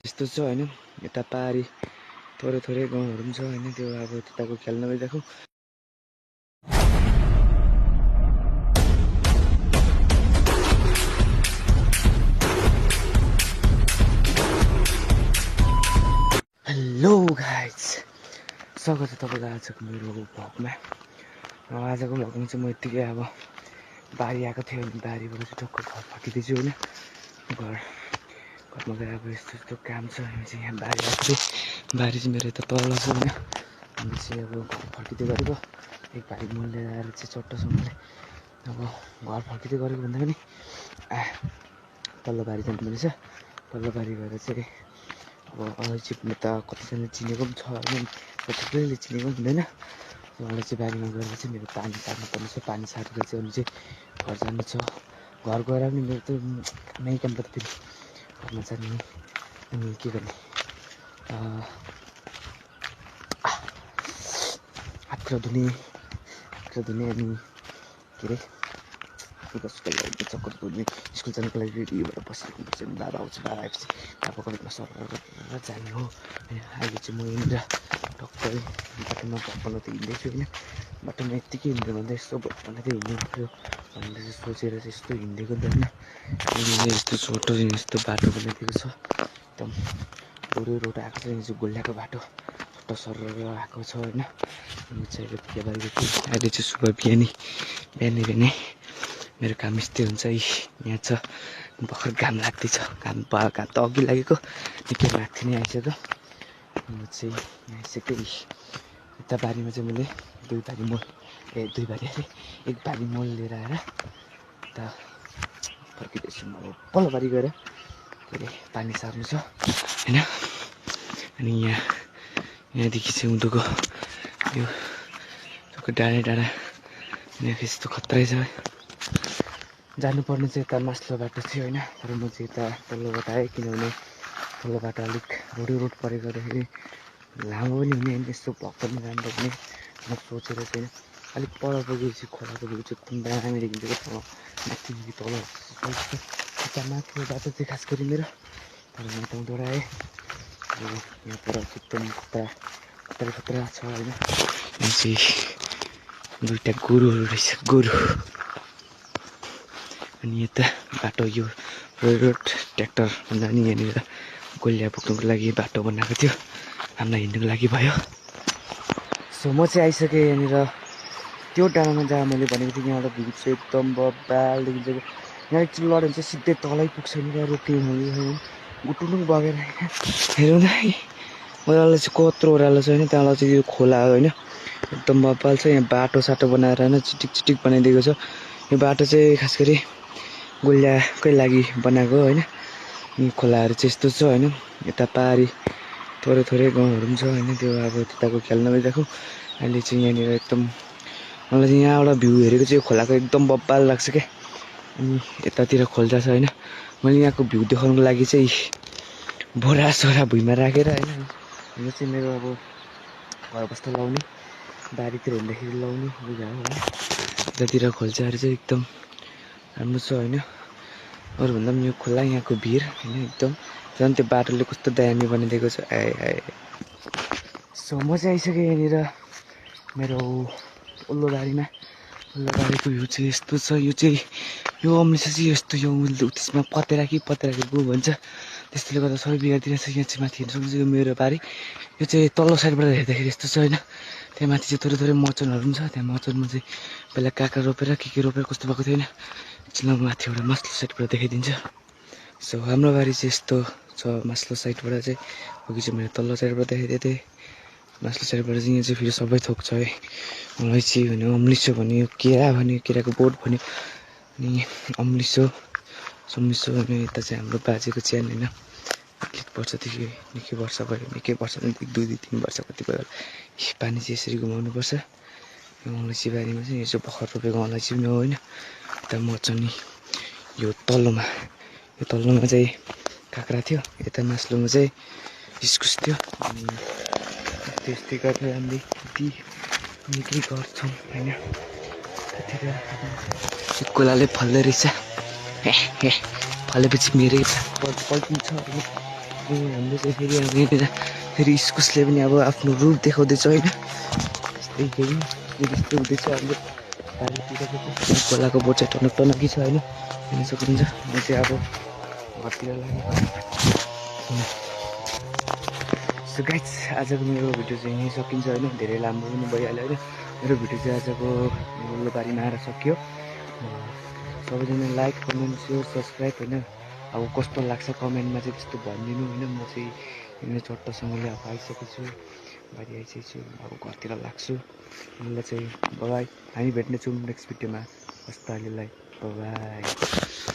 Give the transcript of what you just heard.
यस्तो छ हैन यता पारी थोरै थोरै गाउँहरु पनि छ हैन त्यो अब त्यताको ख्याल नगरिराखौँ। हेलो गाइज स्वागत छ तपाईलाई आजको मेरो भ्लगमा। आजको भ्लगमा चाहिँ म यतिकै अब बारी आएको थियो अनि बारीबाट चाहिँ टक्क घर फर्किँदैछु हैन। घरमा गएर अब यस्तो यस्तो काम छ हामी चाहिँ यहाँ बारी आएको थिएँ। बारी चाहिँ मेरो यता तल छ हैन। हामी चाहिँ अब घर फर्किँदै गरेको एक भारी मल लिएर आएर चाहिँ चट्टसँगले अब घर फर्किँदै गरेको भन्दा पनि तल्लो बारी जानुपर्ने छ। तल्लो बारी गएर चाहिँ अब अलैँची त कतिजनाले चिनेको पनि छ होइन, थुप्रैले चिनेको पनि हुँदैन। अलैँची बारीमा गएर चाहिँ मेरो पानी सार्नु पर्ने छ। पानी सारेर चाहिँ अनि चाहिँ घर जानु छ। घर गएर पनि मेरो त नयाँ कामबाट फेरि घरमा जाने अनि के गर्ने हात धुने अनि के अरे लुगासुगा लगाउने चक्कर धुने स्कुल जानुको लागि रेडी भएर बसेको हुन्छ। बाबा आउँछ, बाबा आएपछि बाबाको घरमा सर जाने हो होइन। अहिले चाहिँ म यहाँनिर टक्कै बाटोमा भक्कन त हिँड्दैछु होइन। बाटोमा यत्तिकै हिँड्यो भन्दा यस्तो भक्कन त हिँड्नु पऱ्यो भनेर चाहिँ सोचेर चाहिँ यस्तो हिँडेको त होइन। यस्तो छोटो यस्तो बाटो बनाइदिएको छ एकदम पुरै रोड आएको छ। यहाँ चाहिँ गोल्याको बाटो छोटो सरर आएको छ होइन। अनि चाहिँ अहिले चाहिँ सुबह बिहानै मेरो काम यस्तै हुन्छ है। यहाँ छ भर्खर घाम लाग्दैछ, घाम त अघि लागेको निकै लाग्थ्यो नि आइसक्यो। म चाहिँ यहाँ आइसक्यो। यता बारीमा चाहिँ मैले एक बारी मल लिएर आएर यता फर्किँदैछु। म पल्लो बारी गएर के अरे पानी सार्नु छ होइन। अनि यहाँदेखि चाहिँ उँधोको यो डाँडा यस्तो खत्रै छ। जानुपर्ने चाहिँ यता मास्लो बाटो थियो होइन, तर म चाहिँ यता तल्लो बाटो आएँ किनभने तल्लो बाटो अलिक रोड परेको गर्दाखेरि लामो पनि हुने होइन, यस्तो भक्कन राम्रो हुने म सोचेर चाहिँ अलिक पर पुगेपछि खोलाको भ्यू चाहिँ एकदम दामी देखिन्छ। माथि तल यता माथिको बाटो चाहिँ खास गरी मेरो तर म यताबाट आएँ। यहाँ पर एकदम खतरा छ होइन। यहाँ चाहिँ दुईवटा गोरुहरू रहेछ, गोरु। अनि यता बाटो यो रोड ट्र्याक्टर जाने यहाँनिर गोलिया पुग्नुको लागि बाटो बनाएको थियो, हामीलाई हिँड्नुको लागि भयो। सो म चाहिँ आइसकेँ यहाँनिर त्यो डाँडामा जहाँ मैले भनेको थिएँ। यहाँबाट भ्यू चाहिँ एकदम बब्बाल देखिन्छ। यहाँ एकचोटि लड्यो भने चाहिँ सिधै तलै पुग्छ नि, रोक्ने होइन गुटुनुङ बगेर हेरौँ न है। ओह्रालो चाहिँ कत्रो ओह्रालो छ होइन। त्यहाँबाट चाहिँ यो खोला होइन एकदम बब्बाल छ। यहाँ बाटो बनाएर होइन चिटिक बनाइदिएको छ। यो बाटो चाहिँ खास गरी गोल्याकै लागि बनाएको होइन। अनि खोलाहरू चाहिँ यस्तो छ होइन। यता पारी थोरै गाउँहरू पनि छ होइन, त्यो अब त्यताको ख्याल नगरिराखौँ। अहिले चाहिँ यहाँनिर एकदम मलाई चाहिँ यहाँबाट भ्यू हेरेको चाहिँ यो खोलाको एकदम बब्बाल लाग्छ क्या। अनि यतातिर खोल्सा छ होइन। मैले यहाँको भ्यू देखाउनुको लागि चाहिँ बोरा भुइँमा राखेर होइन। यो चाहिँ मेरो अब घर बस्दा लाउने बारीतिर हिँड्दाखेरि लाउने लुगा हो होइन। यतातिर खोल्साहरू चाहिँ एकदम राम्रो छ होइन। अरूभन्दा पनि यो खोला यहाँको भिर होइन एकदम झन् त्यो बाटोले कस्तो दामी बनाइदिएको छ आए। सो म चाहिँ आइसकेँ यहाँनिर मेरो वल्लो बारीको भ्यू चाहिँ यस्तो छ। यो अम्लिसो चाहिँ यस्तो यो त्यसमा पतेरा गो भन्छ, त्यस्तोले गर्दा सबै बिगारिदिएको छ। यहाँ चाहिँ माथि हेर्नु सक्नुहुन्छ यो मेरो बारी। यो चाहिँ तल्लो साइडबाट हेर्दाखेरि यस्तो छ होइन। त्यहाँ माथि चाहिँ थोरै मचानहरू पनि छ। त्यहाँ मचानमा चाहिँ पहिला काँक्रा रोपेर के रोपेर कस्तो भएको थियो होइन। एकछिन माथि एउटा मास्लो साइडबाट देखाइदिन्छ। सो हाम्रो बारी चाहिँ यस्तो छ मास्लो साइडबाट चाहिँ। अघि चाहिँ मैले तल्लो साइडबाट देखाइदिएको थिएँ। मास्लो साइडबाट चाहिँ यहाँ चाहिँ फेरि सबै थोक छ है। अलैँची भन्यो, अम्लिसो भन्यो, केरा भन्यो, केराको बोट भन्यो, अनि अम्लिसो भन्यो। यता चाहिँ हाम्रो बाजेको च्यान होइन। अलिक वर्षदेखि निकै वर्ष भयो, निकै वर्ष 2-3 वर्ष कति भयो। पानी चाहिँ यसरी घुमाउनुपर्छ। यो अलैँची बारीमा चाहिँ यो चाहिँ भर्खर रोपेको अलैँची पनि हो होइन। यता मचानी यो तल्लोमा चाहिँ काँक्रा थियो, यता मास्लोमा चाहिँ इस्कुस थियो। अनि त्यस्तै गरेर हामीले निकै गर्छौँ होइन। त्यतिर कोलाले फल्दै रहेछ, फलेपछि मेरै पल्टिन्छ होइन। हामीले चाहिँ फेरि अब यहाँनिर फेरि इस्कुसले पनि अब आफ्नो रूप देखाउँदैछ होइन यस्तै फेरि यस्तै हुँदैछ हाम्रो बारीतिर चाहिँ खोलाको बोट चाहिँ टनक टनकी छ होइन हेर्न सक्नुहुन्छ म चाहिँ अब घरतिर लागेको सो गाइज आजको मेरो भिडियो चाहिँ यहीँ सकिन्छ होइन धेरै लामो पनि भइहाल्यो होइन मेरो भिडियो चाहिँ आजको लोबारीमा आएर सकियो सबैजना लाइक कमेन्ट सेयर सब्सक्राइब होइन अब कस्तो लाग्छ कमेन्टमा चाहिँ त्यस्तो भनिदिनु होइन म चाहिँ यहाँनिर चट्टसँगले अब आइसकेको छु बारी आइसकेको छु अब घरतिर लाग्छु यसलाई चाहिँ बाई हामी भेट्नेछौँ नेक्स्ट भिडियोमा हस्त अहिलेलाई बाई